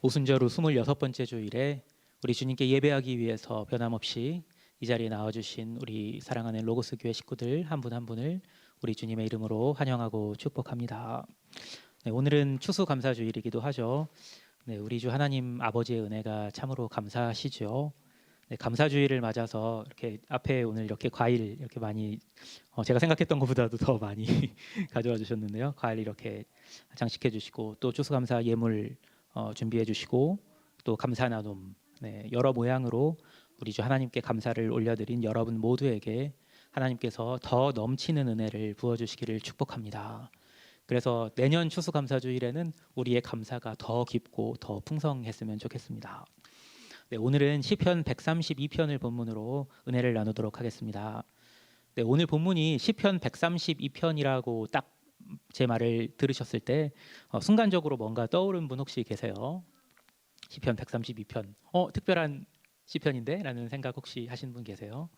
오순절 후 26번째 주일에 우리 주님께 예배하기 위해서 변함없이 이 자리에 나와주신 우리 사랑하는 로고스 교회 식구들 한 분 한 분을 우리 주님의 이름으로 환영하고 축복합니다. 네, 오늘은 추수감사주일이기도 하죠. 네, 우리 주 하나님 아버지의 은혜가 참으로 감사하시죠. 네, 감사주일을 맞아서 이렇게 앞에 오늘 이렇게 과일 이렇게 많이 제가 생각했던 것보다도 더 많이 가져와 주셨는데요. 과일 이렇게 장식해 주시고 또 추수감사 예물 준비해 주시고 또 감사 나눔 여러 모양으로 우리 주 하나님께 감사를 올려드린 여러분 모두에게 하나님께서 더 넘치는 은혜를 부어주시기를 축복합니다. 그래서 내년 추수감사주일에는 우리의 감사가 더 깊고 더 풍성했으면 좋겠습니다. 네, 오늘은 시편 132편을 본문으로 은혜를 나누도록 하겠습니다. 네, 오늘 본문이 시편 132편이라고 딱 제 말을 들으셨을 때 순간적으로 뭔가 떠오른 분 혹시 계세요? 시편 132편 특별한 시편인데? 라는 생각 혹시 하신 분 계세요?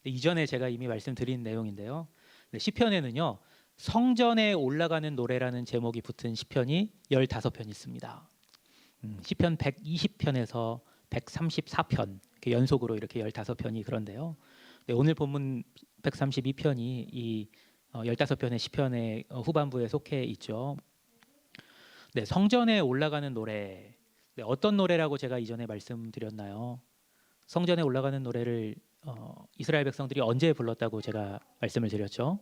네, 이전에 제가 이미 말씀드린 내용인데요. 네, 시편에는요 성전에 올라가는 노래라는 제목이 붙은 시편이 15편 있습니다. 시편 120편에서 134편 이렇게 연속으로 이렇게 15편이 그런데요. 네, 오늘 본문 132편이 이 15편의 시편의 후반부에 속해 있죠. 네, 성전에 올라가는 노래. 네, 어떤 노래라고 제가 이전에 말씀드렸나요? 성전에 올라가는 노래를 이스라엘 백성들이 언제 불렀다고 제가 말씀을 드렸죠?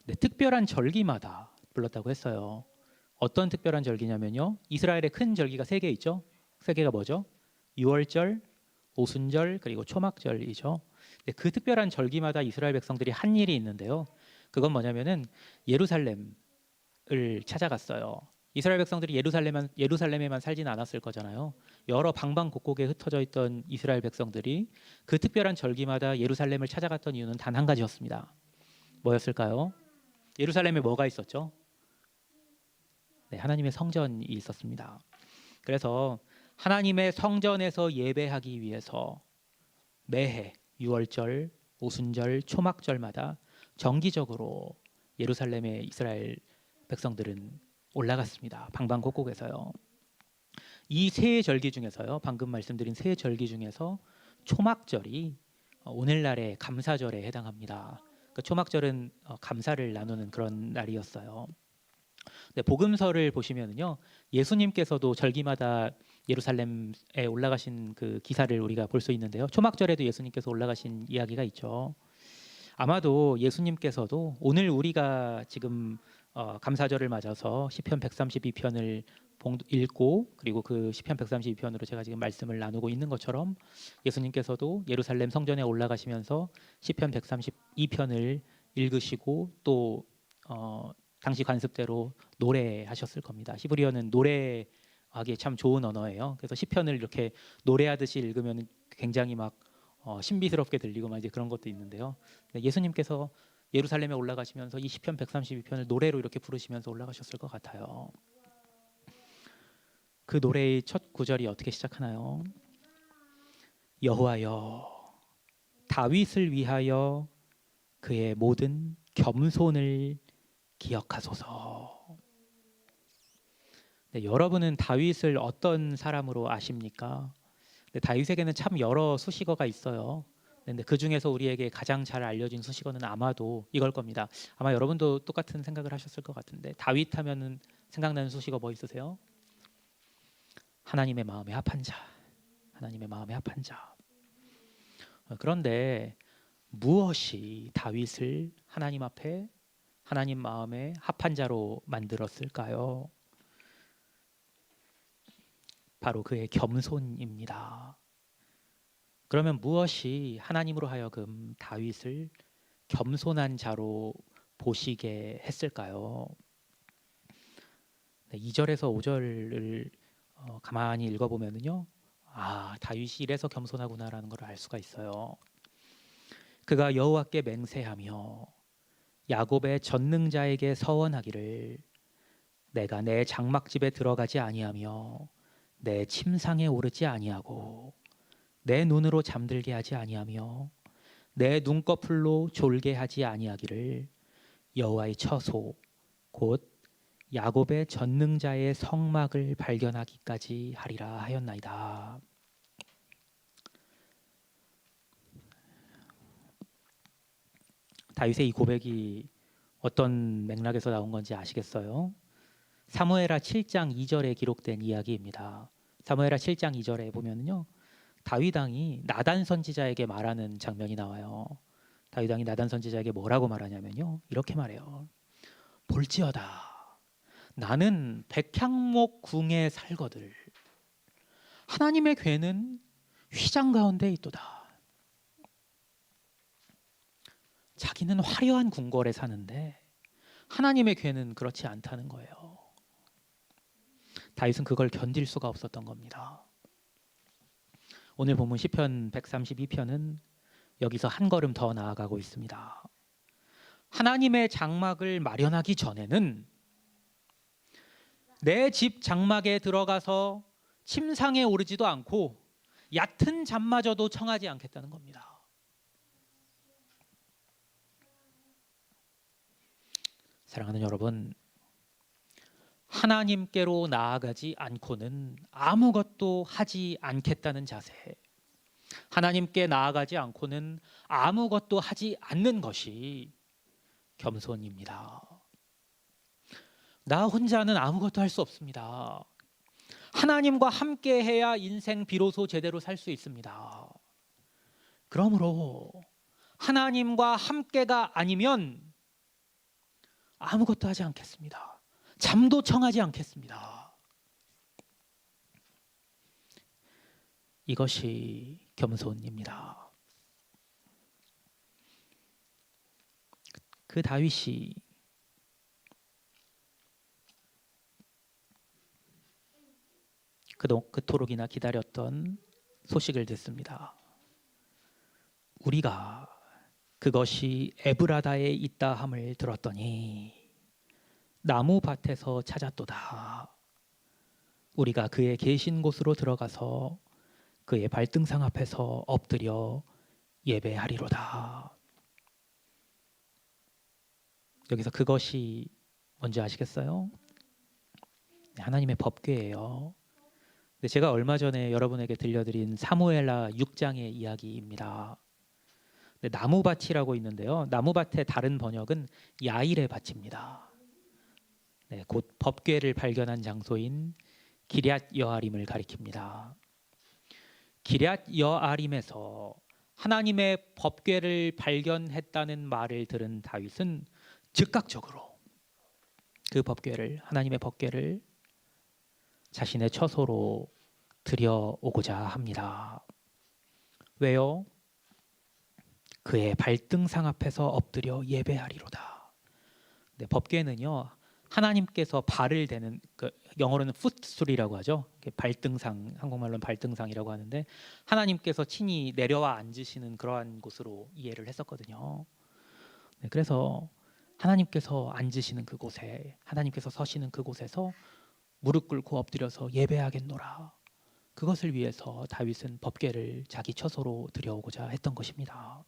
네, 특별한 절기마다 불렀다고 했어요. 어떤 특별한 절기냐면요. 이스라엘의 큰 절기가 3개 있죠. 3개가 뭐죠? 유월절, 오순절, 그리고 초막절이죠. 네, 그 특별한 절기마다 이스라엘 백성들이 한 일이 있는데요. 그건 뭐냐면은 예루살렘을 찾아갔어요. 이스라엘 백성들이 예루살렘에만 살지는 않았을 거잖아요. 여러 방방곡곡에 흩어져 있던 이스라엘 백성들이 그 특별한 절기마다 예루살렘을 찾아갔던 이유는 단 한 가지였습니다. 뭐였을까요? 예루살렘에 뭐가 있었죠? 네, 하나님의 성전이 있었습니다. 그래서 하나님의 성전에서 예배하기 위해서 매해 유월절, 오순절, 초막절마다 정기적으로 예루살렘에 이스라엘 백성들은 올라갔습니다. 방방곡곡에서요. 이 세 절기 중에서요. 방금 말씀드린 세 절기 중에서 초막절이 오늘날의 감사절에 해당합니다. 그 초막절은 감사를 나누는 그런 날이었어요. 네, 복음서를 보시면은요. 예수님께서도 절기마다 예루살렘에 올라가신 그 기사를 우리가 볼 수 있는데요. 초막절에도 예수님께서 올라가신 이야기가 있죠. 아마도 예수님께서도 오늘 우리가 지금 감사절을 맞아서 시편 132편을 읽고 그리고 그 시편 132편으로 제가 지금 말씀을 나누고 있는 것처럼 예수님께서도 예루살렘 성전에 올라가시면서 시편 132편을 읽으시고 또 당시 관습대로 노래하셨을 겁니다. 히브리어는 노래하기에 참 좋은 언어예요. 그래서 시편을 이렇게 노래하듯이 읽으면 굉장히 막 신비스럽게 들리고 막 이제 그런 것도 있는데요. 예수님께서 예루살렘에 올라가시면서 이 시편 132편을 노래로 이렇게 부르시면서 올라가셨을 것 같아요. 그 노래의 첫 구절이 어떻게 시작하나요? 여호와여 다윗을 위하여 그의 모든 겸손을 기억하소서. 네, 여러분은 다윗을 어떤 사람으로 아십니까? 네, 다윗에게는 참 여러 수식어가 있어요. 근데 그 중에서 우리에게 가장 잘 알려진 수식어는 아마도 이걸 겁니다. 아마 여러분도 똑같은 생각을 하셨을 것 같은데 다윗 하면은 생각나는 수식어 뭐 있으세요? 하나님의 마음에 합한 자. 하나님의 마음에 합한 자. 그런데 무엇이 다윗을 하나님 앞에 하나님 마음에 합한 자로 만들었을까요? 바로 그의 겸손입니다. 그러면 무엇이 하나님으로 하여금 다윗을 겸손한 자로 보시게 했을까요? 2절에서 5절을 가만히 읽어보면요. 다윗이 이래서 겸손하구나라는 걸 알 수가 있어요. 그가 여호와께 맹세하며 야곱의 전능자에게 서원하기를 내가 내 장막집에 들어가지 아니하며 내 침상에 오르지 아니하고 내 눈으로 잠들게 하지 아니하며 내 눈꺼풀로 졸게 하지 아니하기를 여호와의 처소 곧 야곱의 전능자의 성막을 발견하기까지 하리라 하였나이다. 다윗의 이 고백이 어떤 맥락에서 나온 건지 아시겠어요? 사무엘하 7장 2절에 기록된 이야기입니다. 사무엘하 7장 2절에 보면요, 다윗 왕이 나단 선지자에게 말하는 장면이 나와요. 다윗 왕이 나단 선지자에게 뭐라고 말하냐면요, 이렇게 말해요. 볼지어다, 나는 백향목 궁에 살거들 하나님의 궤는 휘장 가운데 있도다. 자기는 화려한 궁궐에 사는데 하나님의 궤는 그렇지 않다는 거예요. 다윗은 그걸 견딜 수가 없었던 겁니다. 오늘 본문 시편 132편은 여기서 한 걸음 더 나아가고 있습니다. 하나님의 장막을 마련하기 전에는 내 집 장막에 들어가서 침상에 오르지도 않고 얕은 잠마저도 청하지 않겠다는 겁니다. 사랑하는 여러분, 하나님께로 나아가지 않고는 아무것도 하지 않겠다는 자세, 하나님께 나아가지 않고는 아무것도 하지 않는 것이 겸손입니다. 나 혼자는 아무것도 할 수 없습니다. 하나님과 함께 해야 인생 비로소 제대로 살 수 있습니다. 그러므로 하나님과 함께가 아니면 아무것도 하지 않겠습니다. 잠도 청하지 않겠습니다. 이것이 겸손입니다. 그 다윗이 그토록이나 기다렸던 소식을 듣습니다. 우리가 그것이 에브라다에 있다 함을 들었더니 나무 밭에서 찾았도다. 우리가 그의 계신 곳으로 들어가서 그의 발등상 앞에서 엎드려 예배하리로다. 여기서 그것이 뭔지 아시겠어요? 하나님의 법궤예요. 제가 얼마 전에 여러분에게 들려드린 사무엘하 6장의 이야기입니다. 나무밭이라고 있는데요, 나무밭의 다른 번역은 야일의 밭입니다. 곧 법궤를 발견한 장소인 기럇 여아림을 가리킵니다. 기럇 여아림에서 하나님의 법궤를 발견했다는 말을 들은 다윗은 즉각적으로 그 법궤를, 하나님의 법궤를 자신의 처소로 들여오고자 합니다. 왜요? 그의 발등상 앞에서 엎드려 예배하리로다. 법궤는요, 하나님께서 발을 대는, 영어로는 풋술이라고 하죠. 발등상, 한국말로는 발등상이라고 하는데 하나님께서 친히 내려와 앉으시는 그러한 곳으로 이해를 했었거든요. 그래서 하나님께서 앉으시는 그곳에, 하나님께서 서시는 그곳에서 무릎 꿇고 엎드려서 예배하겠노라. 그것을 위해서 다윗은 법궤를 자기 처소로 들여오고자 했던 것입니다.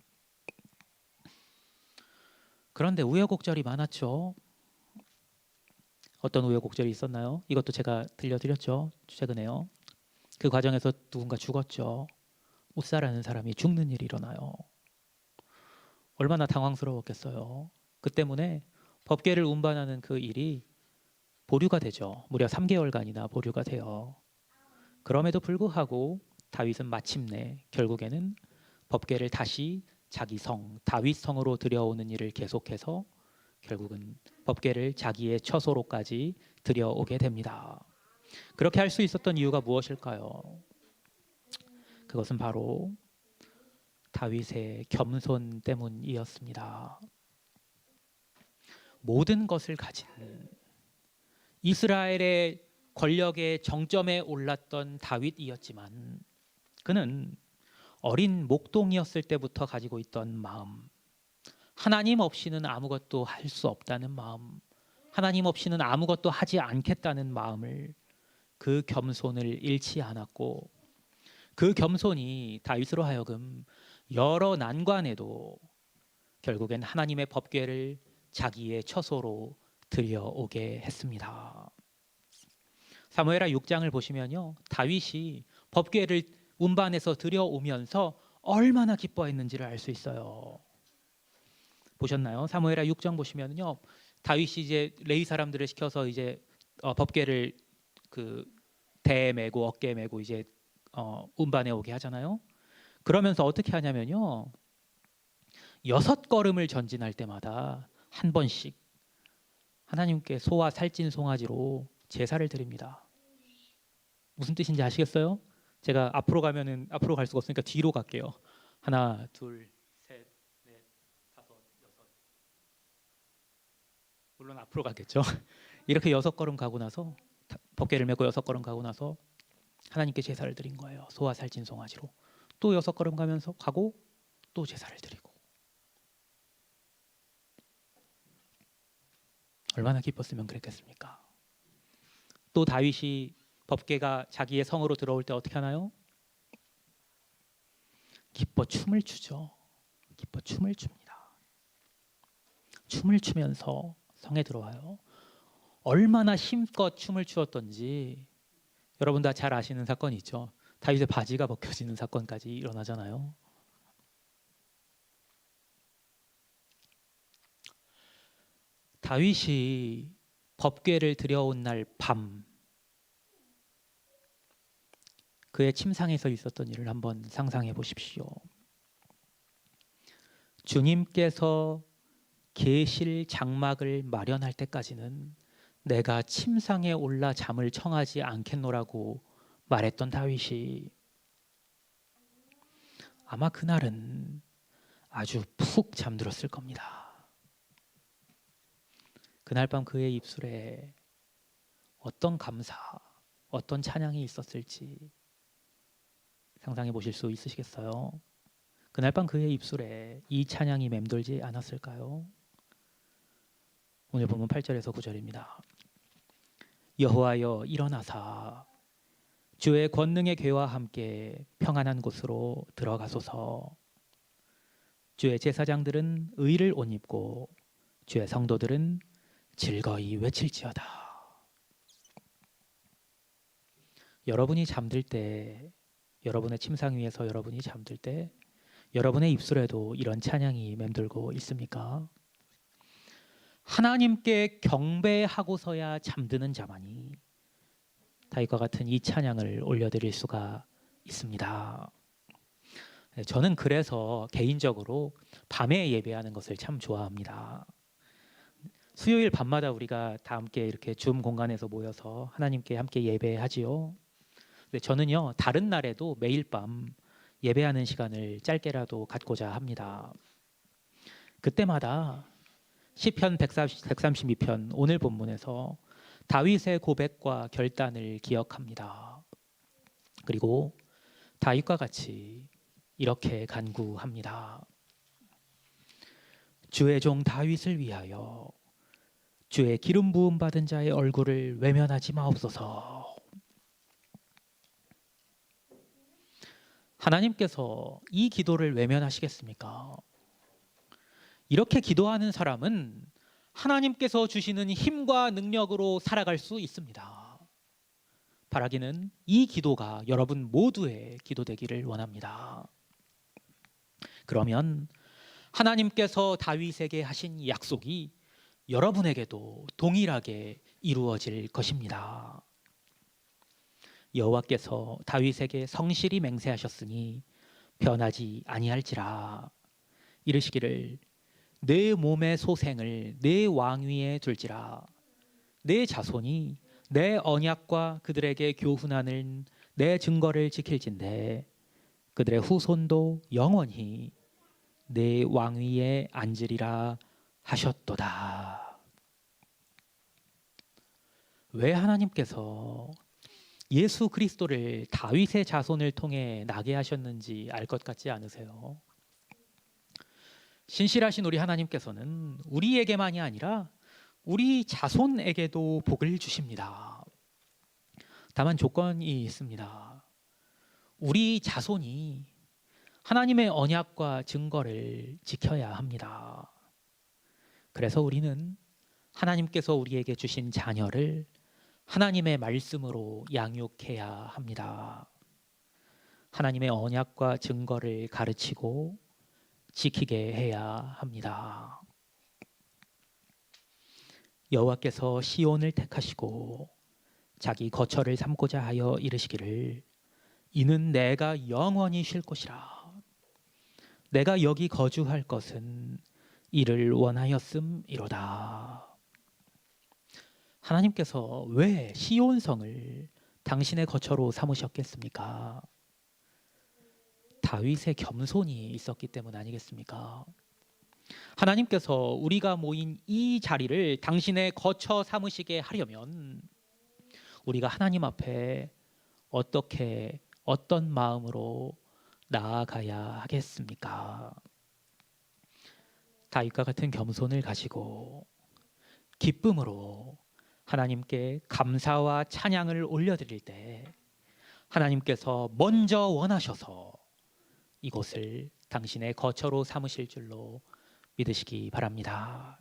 그런데 우여곡절이 많았죠. 어떤 우여곡절이 있었나요? 이것도 제가 들려드렸죠, 최근에요. 그 과정에서 누군가 죽었죠. 웃사라는 사람이 죽는 일이 일어나요. 얼마나 당황스러웠겠어요. 그 때문에 법궤를 운반하는 그 일이 보류가 되죠. 무려 3개월간이나 보류가 돼요. 그럼에도 불구하고 다윗은 마침내 결국에는 법궤를 다시 자기 성 다윗 성으로 들여오는 일을 계속해서 결국은 법궤를 자기의 처소로까지 들여오게 됩니다. 그렇게 할 수 있었던 이유가 무엇일까요? 그것은 바로 다윗의 겸손 때문이었습니다. 모든 것을 가진 이스라엘의 권력의 정점에 올랐던 다윗이었지만 그는 어린 목동이었을 때부터 가지고 있던 마음, 하나님 없이는 아무것도 할 수 없다는 마음, 하나님 없이는 아무것도 하지 않겠다는 마음을, 그 겸손을 잃지 않았고, 그 겸손이 다윗으로 하여금 여러 난관에도 결국엔 하나님의 법궤를 자기의 처소로 들여오게 했습니다. 사무엘하 6장을 보시면요, 다윗이 법궤를 운반해서 들여오면서 얼마나 기뻐했는지를 알 수 있어요. 보셨나요? 사무엘하 6장 보시면요, 다윗이 이제 레위 사람들을 시켜서 이제 법궤를 그 대에 메고 어깨에 메고 이제 운반해 오게 하잖아요. 그러면서 어떻게 하냐면요, 6걸음을 전진할 때마다 한 번씩 하나님께 소와 살찐 송아지로 제사를 드립니다. 무슨 뜻인지 아시겠어요? 제가 앞으로 가면은 앞으로 갈 수가 없으니까 뒤로 갈게요. 하나, 둘, 셋, 넷, 다섯, 여섯. 물론 앞으로 가겠죠. 이렇게 6걸음 가고 나서 법궤를 메고 6걸음 가고 나서 하나님께 제사를 드린 거예요. 소와 살찐 송아지로. 또 6걸음 가면서 가고 또 제사를 드리고. 얼마나 기뻤으면 그랬겠습니까? 또 다윗이 법궤가 자기의 성으로 들어올 때 어떻게 하나요? 기뻐 춤을 추죠. 기뻐 춤을 춥니다. 춤을 추면서 성에 들어와요. 얼마나 힘껏 춤을 추었던지 여러분 다 잘 아시는 사건이 있죠. 다윗의 바지가 벗겨지는 사건까지 일어나잖아요. 다윗이 법궤를 들여온 날 밤 그의 침상에서 있었던 일을 한번 상상해 보십시오. 주님께서 계실 장막을 마련할 때까지는 내가 침상에 올라 잠을 청하지 않겠노라고 말했던 다윗이 아마 그날은 아주 푹 잠들었을 겁니다. 그날 밤 그의 입술에 어떤 감사, 어떤 찬양이 있었을지 상상해 보실 수 있으시겠어요? 그날 밤 그의 입술에 이 찬양이 맴돌지 않았을까요? 오늘 본문 8절에서 9절입니다. 여호와여 일어나사 주의 권능의 궤와 함께 평안한 곳으로 들어가소서. 주의 제사장들은 의를 옷 입고 주의 성도들은 즐거이 외칠지어다. 여러분이 잠들 때, 여러분의 침상 위에서 여러분이 잠들 때 여러분의 입술에도 이런 찬양이 맴돌고 있습니까? 하나님께 경배하고서야 잠드는 자만이 다윗과 같은 이 찬양을 올려드릴 수가 있습니다. 저는 그래서 개인적으로 밤에 예배하는 것을 참 좋아합니다. 수요일 밤마다 우리가 다 함께 이렇게 줌 공간에서 모여서 하나님께 함께 예배하지요. 근데 저는요, 다른 날에도 매일 밤 예배하는 시간을 짧게라도 갖고자 합니다. 그때마다 시편 132편 오늘 본문에서 다윗의 고백과 결단을 기억합니다. 그리고 다윗과 같이 이렇게 간구합니다. 주의 종 다윗을 위하여 주의 기름 부음 받은 자의 얼굴을 외면하지 마옵소서. 하나님께서 이 기도를 외면하시겠습니까? 이렇게 기도하는 사람은 하나님께서 주시는 힘과 능력으로 살아갈 수 있습니다. 바라기는 이 기도가 여러분 모두의 기도되기를 원합니다. 그러면 하나님께서 다윗에게 하신 약속이 여러분에게도 동일하게 이루어질 것입니다. 여호와께서 다윗에게 성실히 맹세하셨으니 변하지 아니할지라. 이르시기를 내 몸의 소생을 내 왕위에 둘지라. 내 자손이 내 언약과 그들에게 교훈하는 내 증거를 지킬진대 그들의 후손도 영원히 내 왕위에 앉으리라 하셨도다. 왜 하나님께서 예수 그리스도를 다윗의 자손을 통해 나게 하셨는지 알 것 같지 않으세요? 신실하신 우리 하나님께서는 우리에게만이 아니라 우리 자손에게도 복을 주십니다. 다만 조건이 있습니다. 우리 자손이 하나님의 언약과 증거를 지켜야 합니다. 그래서 우리는 하나님께서 우리에게 주신 자녀를 하나님의 말씀으로 양육해야 합니다. 하나님의 언약과 증거를 가르치고 지키게 해야 합니다. 여호와께서 시온을 택하시고 자기 거처를 삼고자 하여 이르시기를 이는 내가 영원히 쉴 곳이라. 내가 여기 거주할 것은 이를 원하였음이로다. 하나님께서 왜 시온성을 당신의 거처로 삼으셨겠습니까? 다윗의 겸손이 있었기 때문 아니겠습니까? 하나님께서 우리가 모인 이 자리를 당신의 거처 삼으시게 하려면 우리가 하나님 앞에 어떤 마음으로 나아가야 하겠습니까? 다윗과 같은 겸손을 가지고 기쁨으로 하나님께 감사와 찬양을 올려드릴 때 하나님께서 먼저 원하셔서 이곳을 당신의 거처로 삼으실 줄로 믿으시기 바랍니다.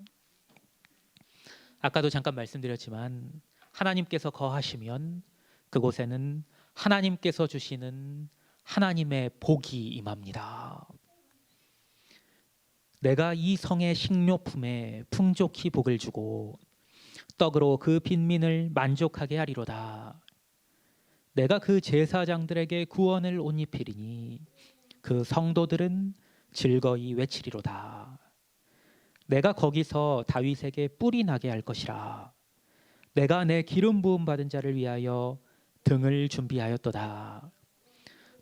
아까도 잠깐 말씀드렸지만 하나님께서 거하시면 그곳에는 하나님께서 주시는 하나님의 복이 임합니다. 내가 이 성의 식료품에 풍족히 복을 주고 떡으로 그 빈민을 만족하게 하리로다. 내가 그 제사장들에게 구원을 옷 입히리니 그 성도들은 즐거이 외치리로다. 내가 거기서 다윗에게 뿔이 나게 할 것이라. 내가 내 기름 부음 받은 자를 위하여 등을 준비하였도다.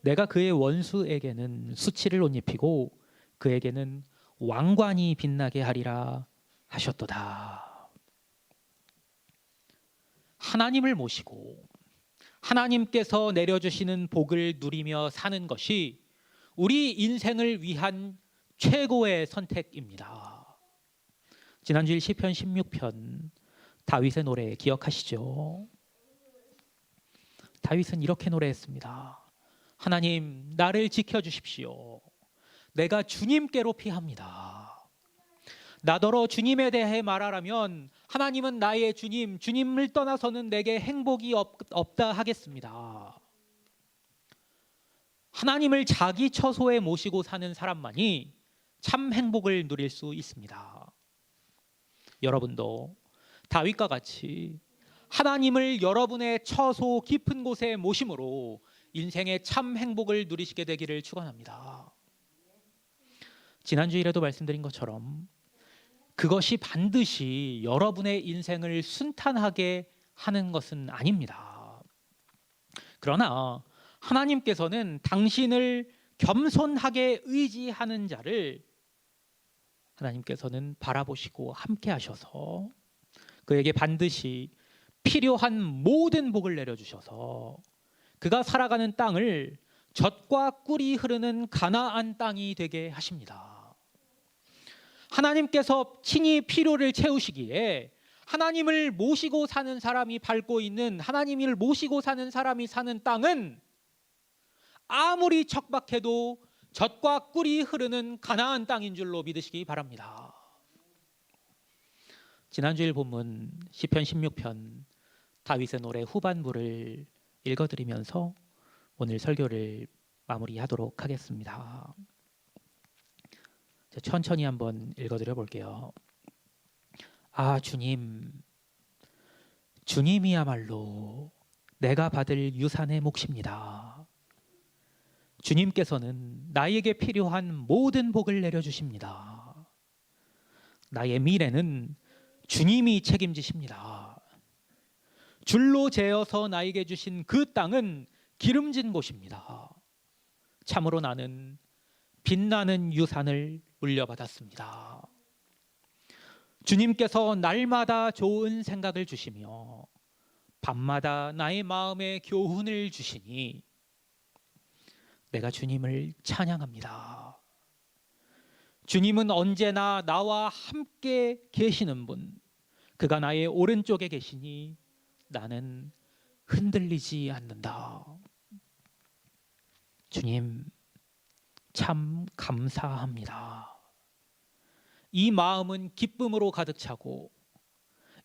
내가 그의 원수에게는 수치를 옷 입히고 그에게는 왕관이 빛나게 하리라 하셨도다. 하나님을 모시고 하나님께서 내려주시는 복을 누리며 사는 것이 우리 인생을 위한 최고의 선택입니다. 지난주일 시편 16편 다윗의 노래 기억하시죠? 다윗은 이렇게 노래했습니다. 하나님, 나를 지켜주십시오. 내가 주님께로 피합니다. 나더러 주님에 대해 말하라면 하나님은 나의 주님, 주님을 떠나서는 내게 행복이 없다 하겠습니다. 하나님을 자기 처소에 모시고 사는 사람만이 참 행복을 누릴 수 있습니다. 여러분도 다윗과 같이 하나님을 여러분의 처소 깊은 곳에 모심으로 인생의 참 행복을 누리시게 되기를 축원합니다. 지난주일에도 말씀드린 것처럼 그것이 반드시 여러분의 인생을 순탄하게 하는 것은 아닙니다. 그러나 하나님께서는 당신을 겸손하게 의지하는 자를 하나님께서는 바라보시고 함께 하셔서 그에게 반드시 필요한 모든 복을 내려주셔서 그가 살아가는 땅을 젖과 꿀이 흐르는 가나안 땅이 되게 하십니다. 하나님께서 친히 필요를 채우시기에 하나님을 모시고 사는 사람이 밟고 있는 하나님을 모시고 사는 사람이 사는 땅은 아무리 척박해도 젖과 꿀이 흐르는 가나안 땅인 줄로 믿으시기 바랍니다. 지난주일 본문 시편 16편 다윗의 노래 후반부를 읽어드리면서 오늘 설교를 마무리하도록 하겠습니다. 천천히 한번 읽어드려 볼게요. 아 주님, 주님이야말로 내가 받을 유산의 몫입니다. 주님께서는 나에게 필요한 모든 복을 내려주십니다. 나의 미래는 주님이 책임지십니다. 줄로 재어서 나에게 주신 그 땅은 기름진 곳입니다. 참으로 나는 빛나는 유산을 물려받았습니다. 주님께서 날마다 좋은 생각을 주시며 밤마다 나의 마음에 교훈을 주시니 내가 주님을 찬양합니다. 주님은 언제나 나와 함께 계시는 분, 그가 나의 오른쪽에 계시니 나는 흔들리지 않는다. 주님, 참 감사합니다. 이 마음은 기쁨으로 가득 차고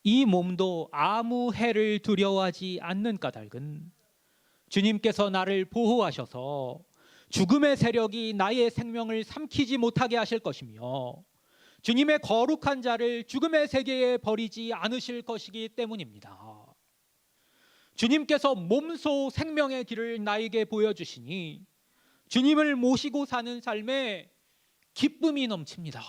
이 몸도 아무 해를 두려워하지 않는 까닭은 주님께서 나를 보호하셔서 죽음의 세력이 나의 생명을 삼키지 못하게 하실 것이며 주님의 거룩한 자를 죽음의 세계에 버리지 않으실 것이기 때문입니다. 주님께서 몸소 생명의 길을 나에게 보여주시니 주님을 모시고 사는 삶에 기쁨이 넘칩니다.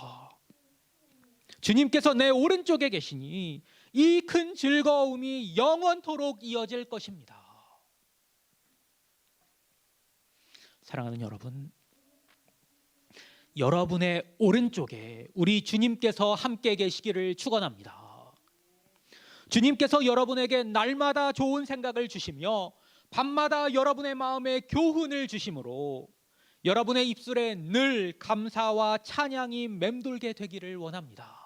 주님께서 내 오른쪽에 계시니 이 큰 즐거움이 영원토록 이어질 것입니다. 사랑하는 여러분, 여러분의 오른쪽에 우리 주님께서 함께 계시기를 축원합니다. 주님께서 여러분에게 날마다 좋은 생각을 주시며 밤마다 여러분의 마음에 교훈을 주심으로 여러분의 입술에 늘 감사와 찬양이 맴돌게 되기를 원합니다.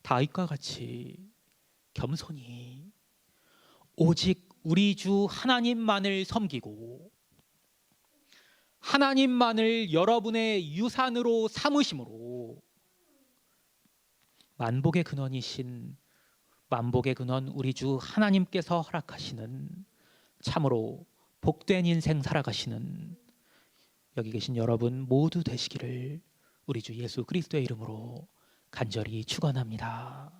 다윗과 같이 겸손히 오직 우리 주 하나님만을 섬기고 하나님만을 여러분의 유산으로 삼으심으로 만복의 근원이신 만복의 근원 우리 주 하나님께서 허락하시는 참으로 복된 인생 살아가시는 여기 계신 여러분 모두 되시기를 우리 주 예수 그리스도의 이름으로 간절히 축원합니다.